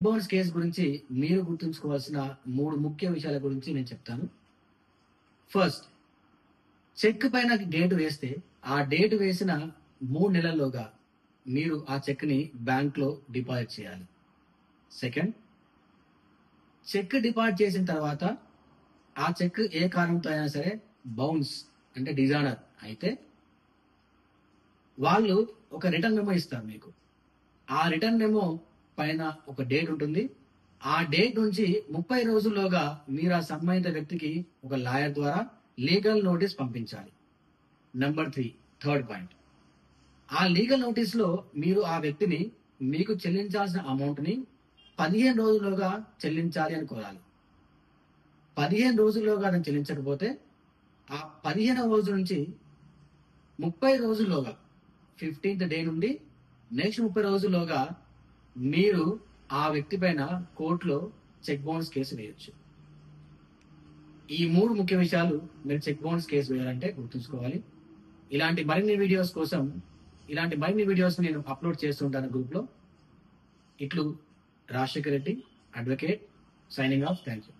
Bounce case గురించి మీరు గుర్తుంచుకోవాల్సిన 3 ముఖ్య విషయాల గురించి నేను చెప్తాను. ఫస్ట్, చెక్ పైన డేట్ వేస్తే, ఆ డేట్ వేసిన 3 నెలల్లోగా మీరు ఆ చెక్‌ని బ్యాంక్‌లో డిపాజిట్ చేయాలి. సెకండ్, చెక్ డిపాజిట్ చేసిన తర్వాత ఆ చెక్ ఏ కారణంతో అయినా సరే బౌన్స్ అంటే డిజానర్ అయితే వాళ్ళు ఒక రిటర్న్ మెమో ఇస్తారు మీకు. ఆ రిటర్న్ మెమో పైన ఒక డేట్ ఉంటుంది. ఆ డేట్ నుంచి 30 రోజుల్లోగా మీరు ఆ సంబంధిత వ్యక్తికి ఒక లాయర్ ద్వారా లీగల్ నోటీస్ పంపించాలి. Number 3, third point. ఆ లీగల్ నోటీస్‌లో మీరు ఆ వ్యక్తిని మీకు చెల్లించాల్సిన అమౌంట్‌ని 15 రోజుల్లోగా చెల్లించాలి అని కోరాలి. 15 రోజుల్లోగా అతను చెల్లించకపోతే ఆ 15వ రోజు నుంచి 30 రోజుల్లోగా 15థ్ డే నుండి నెక్స్ట్ 30 రోజుల్లోగా మీరు ఆ వ్యక్తి పైన కోర్టులో చెక్ బౌన్స్ కేసు వేయొచ్చు. ఈ 3 ముఖ్య విషయాలు మీరు చెక్ బౌన్స్ కేసు వేయాలంటే గుర్తుంచుకోవాలి. ఇలాంటి మరిన్ని వీడియోస్ కోసం ఇలాంటి మరిన్ని వీడియోస్ నేను అప్లోడ్ చేస్తూ ఉంటాను గ్రూప్‌లో. ఇట్లు Rajasekhar Reddy, advocate, signing off. Thank you.